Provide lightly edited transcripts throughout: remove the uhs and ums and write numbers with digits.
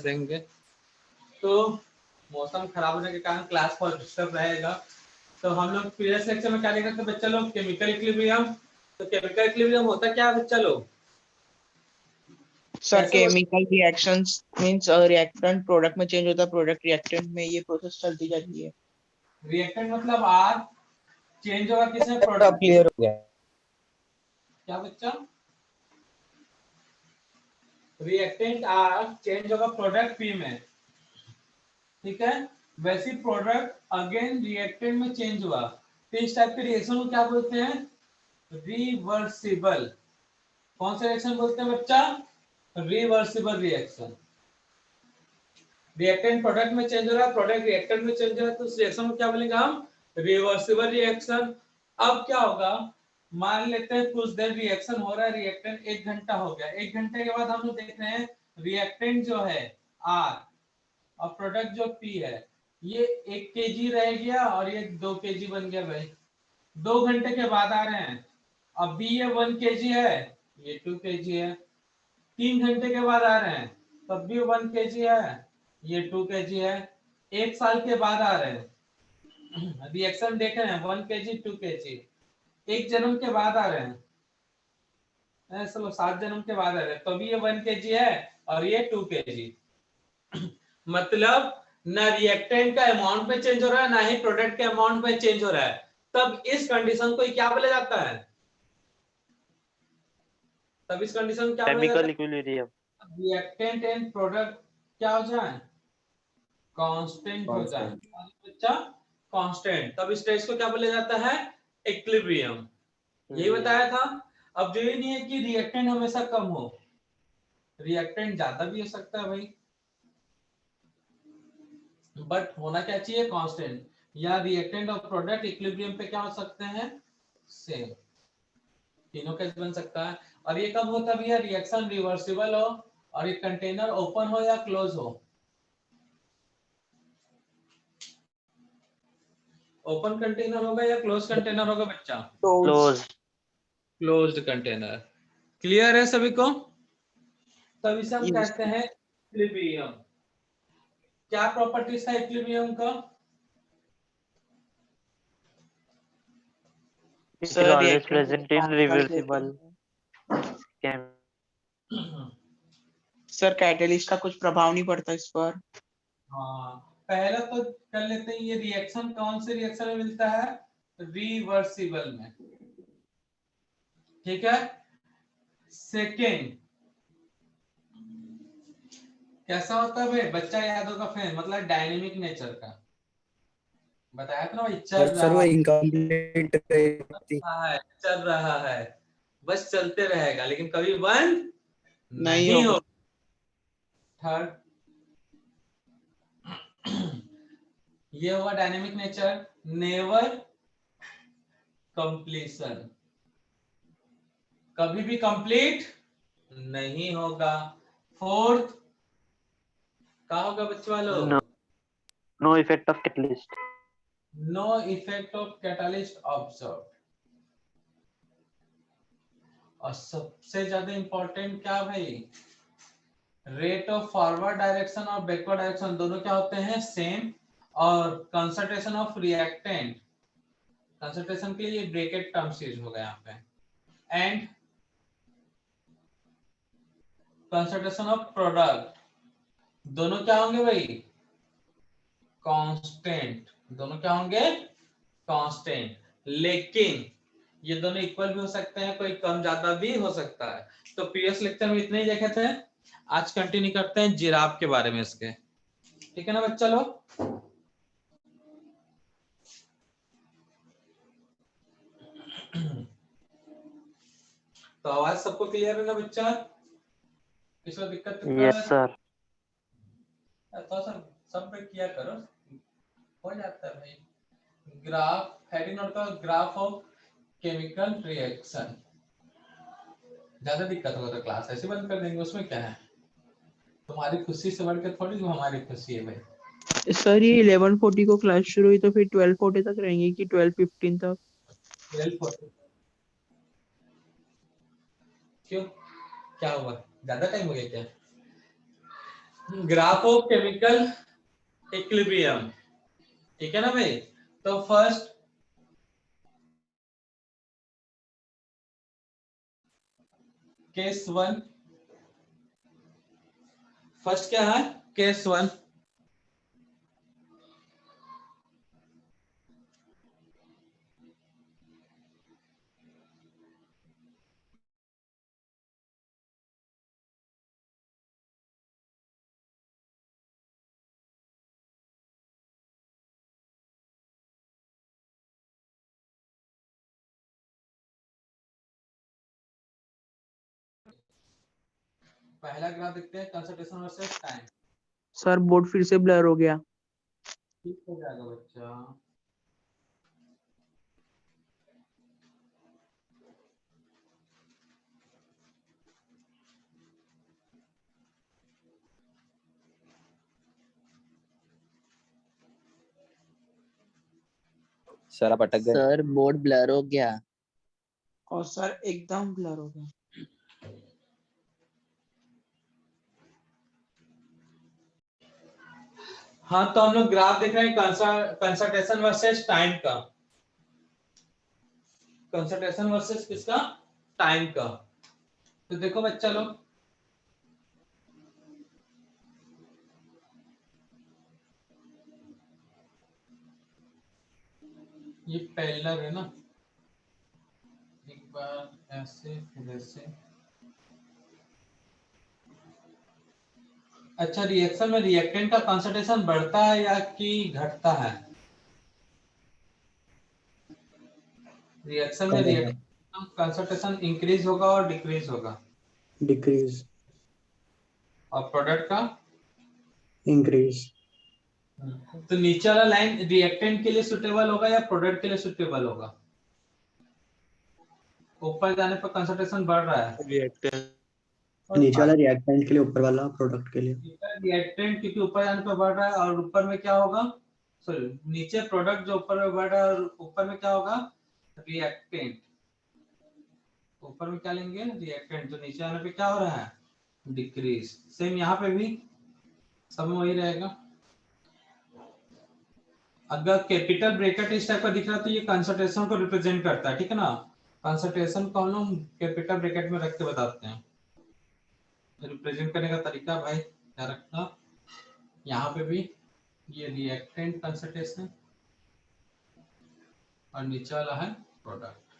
देंगे। तो मौसम खराब होने के कारण क्लास बहुत डिस्टर्ब रहेगा। तो हम लोग प्रीवियस लेक्चर में क्या देखा था बच्चा लोग? Chemical equilibrium. तो केमिकल इक्विलिब्रियम होता क्या है बच्चा लोग? Sir chemical reactions means reactant product में चेंज होता है, प्रोडक्ट रिएक्टेंट में, ये प्रोसेस चलती जाती है। रिएक्टेंट मतलब आर चेंज होगा किसमें? सब प्रोडक्ट। क्लियर हो गया। क्या बच्चा? रिएक्टेंट आर चेंज होगा प्रोडक्ट पी में, ठीक है। वैसे प्रोडक्ट अगेन रिएक्टेंट में चेंज हुआ, तो इस टाइप के रिएक्शन को क्या बोलते हैं? रिवर्सिबल। कौन सा रिएक्शन बोलते हैं बच्चा? Reversible reaction. रिएक्टेंट प्रोडक्ट में चेंज हो रहा है, प्रोडक्ट रिएक्टेंट में चेंज हो रहा है, तो उस रिएक्शन को क्या बोलेंगे हम? Reversible reaction. अब क्या होगा, मान लेते हैं कुछ देर रिएक्शन हो रहा है, रिएक्टेंट 1 घंटा हो गया, 1 घंटे के बाद हम लोग देख रहे हैं रिएक्टेंट जो है आर और प्रोडक्ट जो पी है, ये 1 kg रह गया और ये 2 kg बन गया भाई। 2 घंटे के बाद आ रहे हैं, अब भी ये 1 kg है, ये 2 kg है। 3 घंटे के बाद आ रहे हैं, तब भी 1 kg है, ये 2 kg है। 1 साल के बाद आ रहे हैं, रिएक्शन देख रहे हैं 1 kg 2 kg। 1 जन्म के बाद आ रहे हैं, चलो 7 जन्म के बाद आ रहे हैं, तभी ये 1 kg है और ये 2 kg। मतलब ना रिएक्टेंट का अमाउंट में चेंज हो रहा है, ना ही प्रोडक्ट के अमाउंट में चेंज हो रहा है, तब इस कंडीशन को क्या बोला जाता है? तब इस कंडीशन क्या बोला जाता केमिकल है? इक्विलिब्रियम। रिएक्टेंट एंड प्रोडक्ट क्या हो जाए? कांस्टेंट हो जाए। बच्चा कांस्टेंट, तब इस टेस्ट को क्या बोला जाता है? इक्विलिब्रियम। यही बताया था। अब जो ये नहीं है कि रिएक्टेंट हमेशा कम हो, रिएक्टेंट ज्यादा भी हो सकता है भाई, बट होना क्या चाहिए? कांस्टेंट। या रिएक्टेंट और प्रोडक्ट इक्विलिब्रियम पे क्या हो सकते हैं? सेम। तीनों केस बन सकता है। और ये कब होता भी है? रिएक्शन रिवर्सिबल हो और ये कंटेनर ओपन हो या क्लोज हो। ओपन कंटेनर होगा या क्लोज कंटेनर होगा बच्चा? क्लोज। Closed container. क्लियर है सभी को? तब इसे हम कहते हैं इक्विलिब्रियम। क्या प्रॉपर्टीज था इक्विलिब्रियम का? It is always present in reversible chem. Sir catalyst का कुछ प्रभाव नहीं पड़ता इस पर। हाँ, पहला तो कर लेते हैं, ये रिएक्शन कौन से रिएक्शन में मिलता है? रिवर्सिबल में, ठीक है। सेकेंड कैसा होता है भाई? बच्चा याद होगा फिर, मतलब डायनेमिक नेचर का बताया था ना भाई, चल सर वो रहा इनकम्प्लीट रहती है, चल रहा है, बस चलते रहेगा, लेकिन कभी बंद नहीं नहीं होगा। हो। थर्ड ये होगा डायनेमिक नेचर, नेवर कंप्लीशन, कभी भी कंप्लीट नहीं होगा। फोर्थ क्या होगा बच्चों वालों? No, no effect of catalyst. No effect of catalyst observe. और सबसे ज्यादा इंपॉर्टेंट क्या भाई? रेट ऑफ फॉरवर्ड डायरेक्शन और बैकवर्ड डायरेक्शन दोनों क्या होते हैं? सेम। और कंसंट्रेशन ऑफ रिएक्टेंट, कंसंट्रेशन के लिए ब्रैकेट टर्म्स यूज होगा यहाँ पे, एंड कंसंट्रेशन ऑफ प्रोडक्ट दोनों क्या होंगे भाई? कांस्टेंट। दोनों क्या होंगे? कांस्टेंट। लेकिन ये दोनों इक्वल भी हो सकते हैं, कोई कम ज्यादा भी हो सकता है। तो प्रीवियस लेक्चर में इतने ही देखे थे, आज कंटिन्यू करते हैं जिराफ के बारे में इसके, ठीक है ना बच्चा लोग? तो आवाज सबको क्लियर है ना बच्चा? किसी को दिक्कत तो Yes, sir. थोड़ा सा सब पे किया करो, हो जाता है भाई। ग्राफ हेडिंग नोट का, ग्राफ ऑफ केमिकल रिएक्शन। ज्यादा दिक्कत होगा तो क्लास ऐसे बंद कर देंगे, उसमें क्या है? तुम्हारी खुशी से बढ़ के थोड़ी हमारी खुशी है भाई। सर ये 11:40 को क्लास शुरू हुई तो फिर 12:40 तक रहेंगे कि 12:15 तक? 12:40 क्यों, क्या हुआ? ज्यादा टाइम हो गया क्या? ग्राफ ऑफ केमिकल इक्विलिब्रियम, ठीक है ना भाई। तो फर्स्ट केस वन, फर्स्ट क्या है केस वन, पहला ग्राफ देखते हैं concentration versus time. Sir board फिर से ब्लर हो गया। ठीक हो जाएगा बच्चा। सर आप अटक गए। सर बोर्ड ब्लर हो गया। और सर एकदम ब्लर हो गया। हाँ तो हम लोग ग्राफ देख रहे हैं कंसंट्रेशन वर्सेस टाइम का, कंसंट्रेशन वर्सेस किसका, टाइम का। तो देखो बच्चा लोग, ये पैरेलल है ना, एक बार ऐसे फिर ऐसे। अच्छा, रिएक्शन में रिएक्टेंट का कंसंट्रेशन बढ़ता है या कि घटता है? रिएक्शन में रिएक्टेंट कंसंट्रेशन इंक्रीज होगा और डिक्रीज होगा, डिक्रीज, और प्रोडक्ट का इंक्रीज। तो नीचे वाला लाइन रिएक्टेंट के लिए सुटेबल होगा या प्रोडक्ट के लिए सुटेबल होगा? ऊपर जाने पर कंसंट्रेशन बढ़ रहा है, नीचे वाला रिएक्टेंट के लिए, ऊपर वाला प्रोडक्ट के लिए। रिएक्टेंट क्योंकि ऊपर जाने पर बढ़ रहा है, और ऊपर में क्या होगा, सॉरी नीचे प्रोडक्ट जो ऊपर में बढ़ रहा है और ऊपर में क्या होगा, रिएक्टेंट। ऊपर में क्या लेंगे, रिएक्टेंट, तो नीचे आने पे क्या हो रहा है, डिक्रीज। सेम यहाँ पे भी सब में वही रहेगा। अगर कैपिटल ब्रैकेट इस टाइप का दिख रहा है तो ये कंसंट्रेशन को रिप्रेजेंट करता है, ठीक है ना। कंसंट्रेशन को हम लोग कैपिटल ब्रैकेट में रख के बताते हैं। रिप्रेजेंट करने का तरीका भाई क्या रखना, यहाँ पे भी ये रिएक्टेंट कंसंट्रेशन और नीचे वाला है प्रोडक्ट।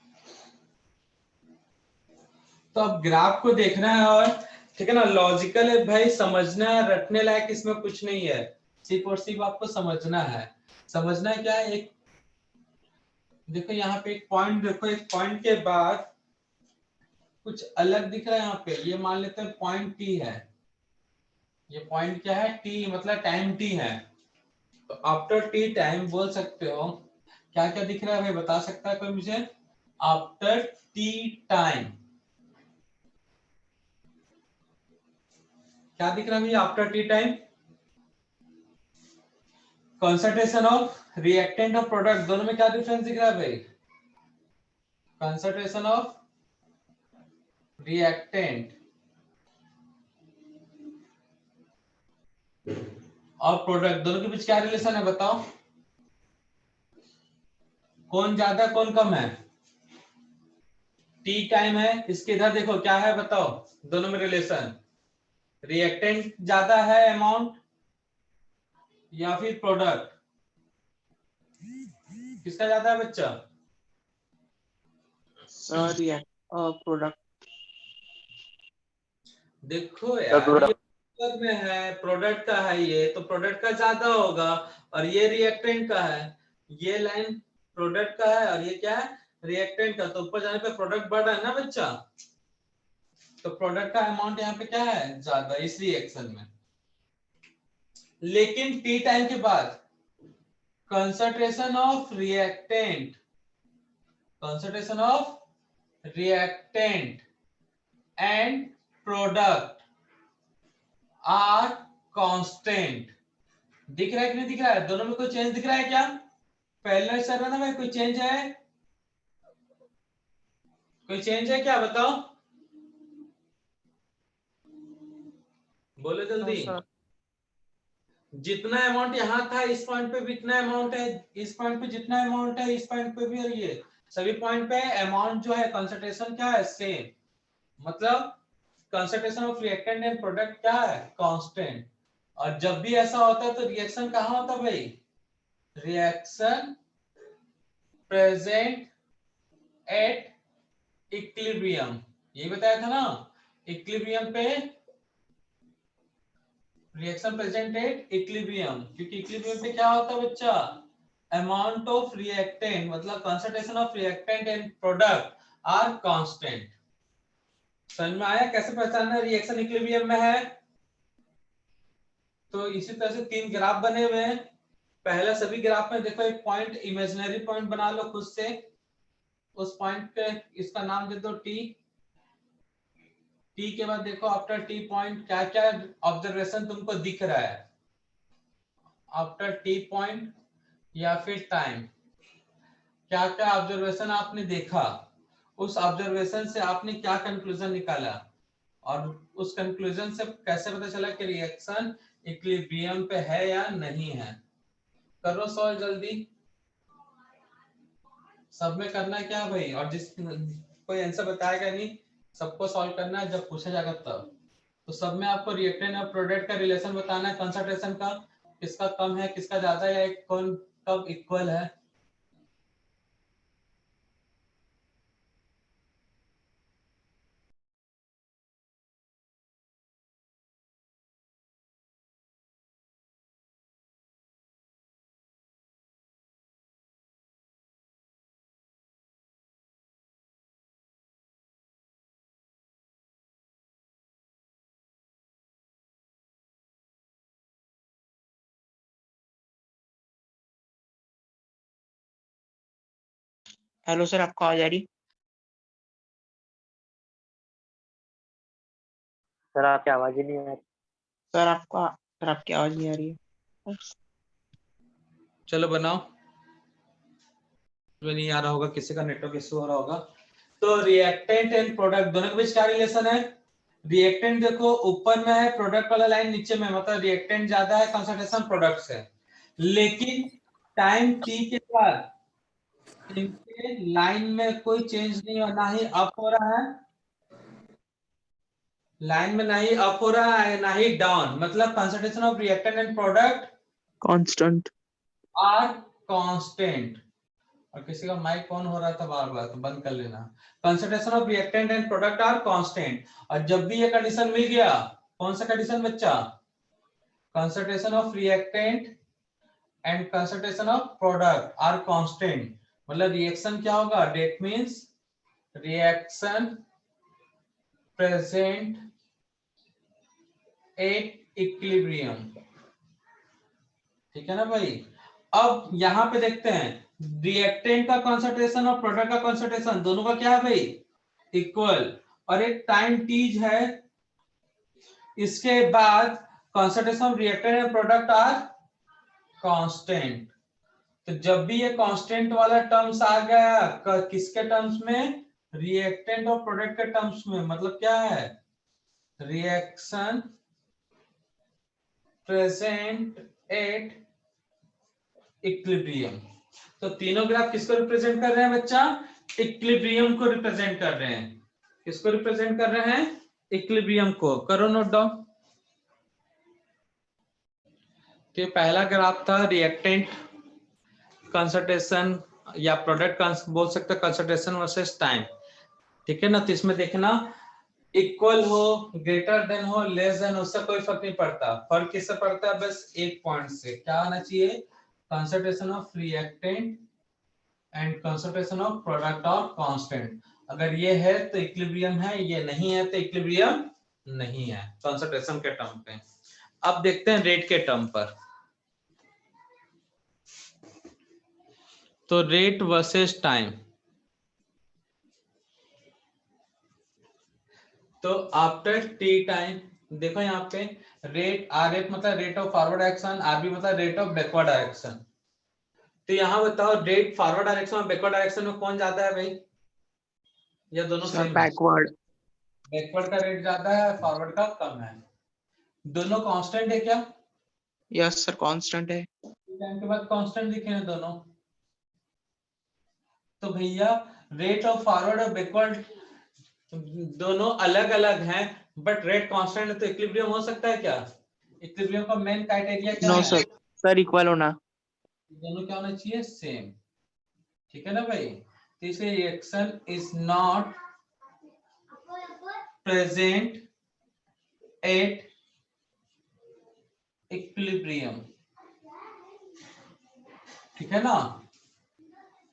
तो अब ग्राफ को देखना है, और ठीक है ना, लॉजिकल है भाई, समझना है, रटने लायक इसमें कुछ नहीं है, सिर्फ और सिर्फ आपको समझना है। समझना है क्या है, एक देखो यहाँ पे एक पॉइंट देखो, एक पॉइंट के बाद कुछ अलग दिख रहा है यहाँ पे, ये मान लेते हैं पॉइंट टी है, ये पॉइंट क्या है, टी मतलब टाइम टी है। तो आफ्टर टी टाइम बोल सकते हो, क्या क्या दिख रहा है भाई, बता सकता है कोई मुझे? आफ्टर टी टाइम क्या दिख रहा है मुझे after T time? Concentration of reactant और प्रोडक्ट दोनों में क्या डिफरेंस दिख रहा है भाई? कंसंट्रेशन ऑफ रिएक्टेंट और प्रोडक्ट दोनों के बीच क्या रिलेशन है बताओ, कौन ज्यादा कौन कम है? टी टाइम है, इसके इधर देखो क्या है बताओ, दोनों में रिलेशन, रिएक्टेंट ज्यादा है अमाउंट या फिर प्रोडक्ट, किसका ज्यादा है बच्चा? Sir product. देखो यार, ये प्रोडक्ट प्रोडक्ट में है, प्रोडक्ट का है ये, तो प्रोडक्ट का ज्यादा होगा, और ये रिएक्टेंट का है, ये लाइन प्रोडक्ट का है और ये क्या है, रिएक्टेंट का। तो ऊपर जाने पे प्रोडक्ट बढ़ रहा है ना बच्चा, तो प्रोडक्ट का अमाउंट यहाँ पे क्या है, ज्यादा इस रिएक्शन में। लेकिन टी टाइम के बाद concentration of reactant, concentration of reactant and product are constant। दिख रहा है कि नहीं दिख रहा है, दोनों में कोई चेंज दिख रहा है क्या? पहले चल रहा ना भाई, कोई चेंज है, कोई चेंज है क्या बताओ, बोलो जल्दी। जितना अमाउंट यहाँ था इस पॉइंट पे भी इतना अमाउंट है, इस पॉइंट पे जितना अमाउंट है इस पॉइंट पे भी, और ये सभी पॉइंट पे अमाउंट जो है कंसंट्रेशन क्या है, सेम। मतलब concentration of reactant and product क्या है, कांस्टेंट। और जब भी ऐसा होता है तो रिएक्शन कहाँ होता है भाई, रिएक्शन प्रेजेंट एट इक्विलिब्रियम, ये बताया था ना, इक्विलिब्रियम पे रिएक्शन प्रेजेंट एट इक्विलिब्रियम, क्योंकि इक्विलिब्रियम पे क्या होता है बच्चा, अमाउंट ऑफ रिएक्टेंट, मतलब concentration of reactant and product are constant. समझ में आया कैसे पहचानना रिएक्शन इक्विलिब्रियम में है। तो इसी तरह से 3 ग्राफ बने हुए हैं। पहला सभी ग्राफ में देखो एक पॉइंट इमेजिनरी पॉइंट बना लो खुद से, उस पॉइंट के इसका नाम दे दो टी। टी के बाद देखो आफ्टर टी पॉइंट क्या क्या ऑब्जर्वेशन तुमको दिख रहा है, आफ्टर टी पॉइंट या फिर टाइम क्या क्या ऑब्जर्वेशन आपने देखा, उस ऑब्जर्वेशन से आपने क्या कंक्लूजन निकाला, और उस कंक्लूजन से कैसे पता चला कि रिएक्शन इक्विलिब्रियम पे है या नहीं है। करो सॉल्व जल्दी, सब में करना है क्या भाई, और जिस कोई आंसर बताएगा नहीं, सबको सॉल्व करना है जब पूछा जाएगा तब। तो सब में आपको रिएक्टेंट और प्रोडक्ट का रिलेशन बताना है, कंसंट्रेशन का, किसका कम है किसका ज्यादा है, या कौन कब इक्वल है। हेलो सर, आपको आवाज आ रही? सर आपकी आवाज ही नहीं आ रही। सर आपकी आवाज नहीं आ रही है। चलो बनाओ, नहीं आ रहा होगा, किसी का नेटवर्क इशू हो रहा होगा। तो रिएक्टेंट एंड प्रोडक्ट दोनों के बीच क्या रिलेशन है, रिएक्टेंट देखो ऊपर में है, प्रोडक्ट वाला लाइन नीचे में, मतलब रिएक्टेंट ज्यादा है कंसंट्रेशन प्रोडक्ट से। लेकिन टाइम टी के बाद इनके लाइन में कोई चेंज नहीं हो, ना ही अप हो रहा है लाइन में, ना ही अप हो रहा है ना ही डाउन, मतलब concentration of reactant and product constant. Are constant. और किसी का माइक ऑन हो रहा था बार बार, तो बंद कर लेना। Concentration of reactant and product are constant, और जब भी ये कंडीशन मिल गया, कौन सा कंडीशन बच्चा, concentration of reactant and concentration of product are constant, मतलब रिएक्शन क्या होगा, that means reaction present at equilibrium. ठीक है ना भाई। अब यहां पे देखते हैं रिएक्टेंट का कंसंट्रेशन और प्रोडक्ट का कंसंट्रेशन दोनों का क्या है भाई, इक्वल, और एक टाइम टीज है, इसके बाद concentration of reactant and product are constant. तो जब भी ये कांस्टेंट वाला टर्म्स आ गया किसके टर्म्स में, रिएक्टेंट और प्रोडक्ट के टर्म्स में, मतलब क्या है, रिएक्शन प्रेजेंट एट इक्विलिब्रियम। तो तीनों ग्राफ किसको रिप्रेजेंट कर रहे हैं बच्चा, इक्विलिब्रियम को रिप्रेजेंट कर रहे हैं। किसको रिप्रेजेंट कर रहे हैं, इक्विलिब्रियम को। करो नोट डाउन। तो पहला ग्राफ था रिएक्टेंट कंसंट्रेशन या प्रोडक्ट बोल सकते कंसंट्रेशन वर्सेस टाइम। ठीक है ना। तो इसमें देखना इक्वल हो, ग्रेटर देन हो, लेस देन, उससे कोई फर्क नहीं पड़ता। फर्क किससे पड़ता है, बस एक पॉइंट से, क्या आना चाहिए, concentration of reactant and concentration of product और कांस्टेंट। अगर ये है तो इक्विलिब्रियम है, ये नहीं है तो इक्विलिब्रियम नहीं है, कंसंट्रेशन के टर्म पे। अब देखते हैं रेट के टर्म पर। तो रेट वर्सेस टाइम, तो आफ्टर टी टाइम देखो यहाँ पे रेट, आर एफ मतलब rate of forward direction, R B मतलब रेट ऑफ बैकवर्ड डायरेक्शन। तो यहाँ बताओ रेट फॉरवर्ड डायरेक्शन और बैकवर्ड डायरेक्शन में कौन ज्यादा है भाई, या दोनों सर सेम है, बैकवर्ड। बैकवर्ड का रेट ज्यादा है, फॉरवर्ड का कम है। दोनों कांस्टेंट है क्या, यस सर कांस्टेंट है। टाइम के बाद कांस्टेंट लिखे हैं दोनों। तो भैया रेट ऑफ फॉरवर्ड और बैकवर्ड दोनों अलग अलग हैं, बट रेट कांस्टेंट है, तो इक्विलिब्रियम हो सकता है क्या? इक्विलिब्रियम का मेन क्राइटेरिया क्या नो है? सर इक्वल होना। दोनों क्या होना चाहिए? सेम। ठीक है ना भाई? तो इसलिए reaction is not present at equilibrium. ठीक है ना?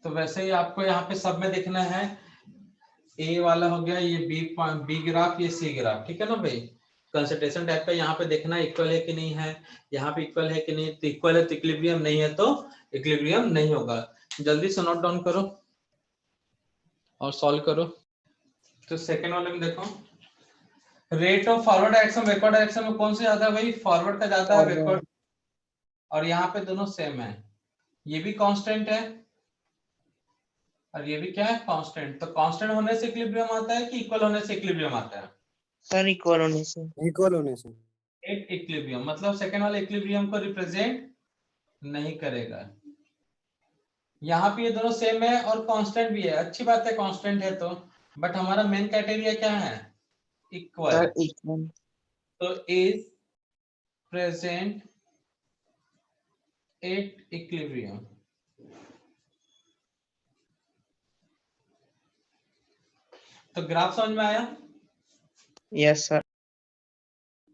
तो वैसे ही आपको यहाँ पे सब में देखना है, ए वाला हो गया, ये बी ग्राफ, ये सी ग्राफ। ठीक है ना भाई? कंसंट्रेशन टाइप का यहाँ पे देखना इक्वल है कि नहीं है, यहाँ पे इक्वल है कि नहीं, तो इक्वल है तो इक्विलिब्रियम, नहीं है तो इक्विलिब्रियम नहीं होगा। जल्दी से नोट डाउन करो और सॉल्व करो। तो सेकंड वाले में देखो, rate of forward direction backward direction में कौन सा ज्यादा है भाई? फॉरवर्ड का ज्यादा है, बैकवर्ड। और यहाँ पे दोनों सेम है, ये भी कांस्टेंट है और ये भी क्या है? कांस्टेंट। तो कांस्टेंट होने से इक्विलिब्रियम आता है कि इक्वल होने से इक्विलिब्रियम आता है? सर इक्वल होने से। इक्वल होने से। एक इक्विलिब्रियम मतलब सेकंड वाला इक्विलिब्रियम को रिप्रेजेंट नहीं करेगा। यहाँ पे ये दोनों सेम है और कांस्टेंट भी है, अच्छी बात है कांस्टेंट है तो, बट हमारा मेन क्राइटेरिया क्या है? इक्वल। Sir equal. तो इज प्रेजेंट एट इक्विलिब्रियम। तो ग्राफ समझ में आया? Yes sir.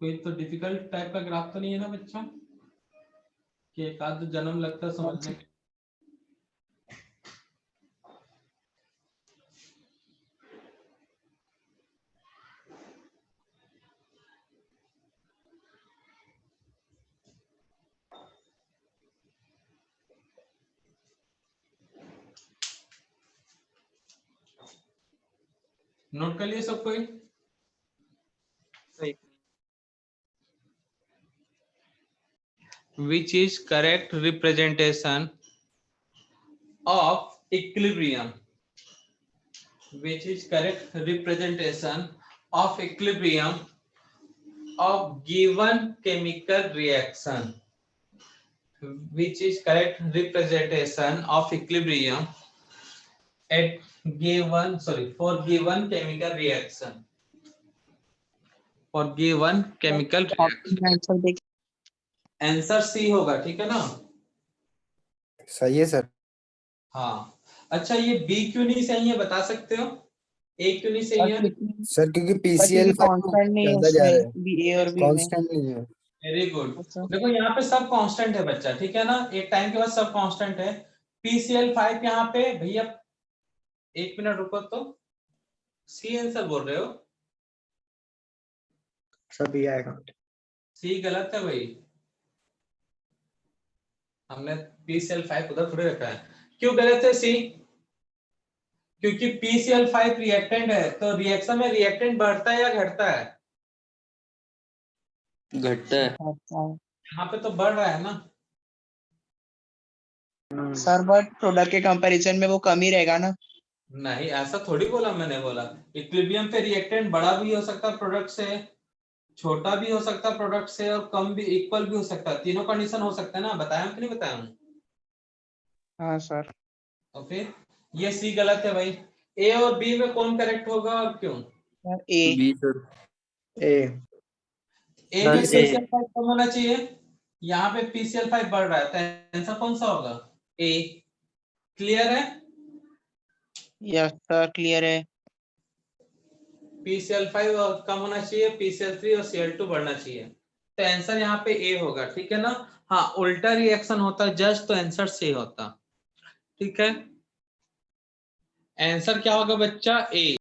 कोई तो डिफिकल्ट टाइप का ग्राफ तो नहीं है ना बच्चा, कि एक आध जन्म लगता है समझने में? नोट कर लिए सब कोई? Which is correct representation of equilibrium? Which is correct representation of equilibrium of given chemical reaction? Which is correct representation of equilibrium at given, for given chemical reaction? For given chemical reaction. Answer देख। Answer C होगा, ठीक है ना? सही है sir. हाँ। अच्छा ये बी क्यों नहीं सही है बता सकते हो? ए क्यों नहीं सही है? सर क्योंकि पीसीएल कांस्टेंट नहीं है ज्यादा जा रहा है, उसमें बी ए और बी में। कांस्टेंट नहीं है। Very good. अच्छा। देखो यहाँ पे सब कांस्टेंट है बच्चा, ठीक है ना? एक टाइम के बाद सब कांस्टेंट है। PCl5 यहाँ पे भैया, एक मिनट रुको, तो सी आंसर बोल रहे हो? सब ये आएगा। सी गलत है भाई, हमने PCl5 उधर थोड़े रखा है। क्यों गलत है सी? क्योंकि PCl5 रिएक्टेंट है, तो रिएक्शन में रिएक्टेंट बढ़ता है या घटता है? घटता है। यहाँ पे तो बढ़ रहा है ना। सर बट प्रोडक्ट के कंपैरिजन में वो कम ही रहेगा ना। नहीं ऐसा थोड़ी बोला मैंने, बोला इक्विलिब्रियम पे रिएक्टेंट बड़ा भी हो सकता है प्रोडक्ट से, छोटा भी हो सकता है प्रोडक्ट से, और कम भी, इक्वल भी हो सकता है। तीनों कंडीशन हो सकता है ना। बताया कि नहीं बताया? हाँ सर। ओके, ये सी गलत है भाई। ए और बी में कौन करेक्ट होगा और क्यों? ए। B sir. ए ए में PCl5 कम होना चाहिए, यहाँ पे PCl5 बढ़ रहा है, तो आंसर कौन सा होगा? ए। क्लियर है? यस सर क्लियर है। PCl5 और कम होना चाहिए, PCl3 और Cl2 बढ़ना चाहिए, तो आंसर यहाँ पे ए होगा। ठीक है ना? हाँ उल्टा रिएक्शन होता जस्ट, तो आंसर सी होता। ठीक है, आंसर क्या होगा बच्चा? ए।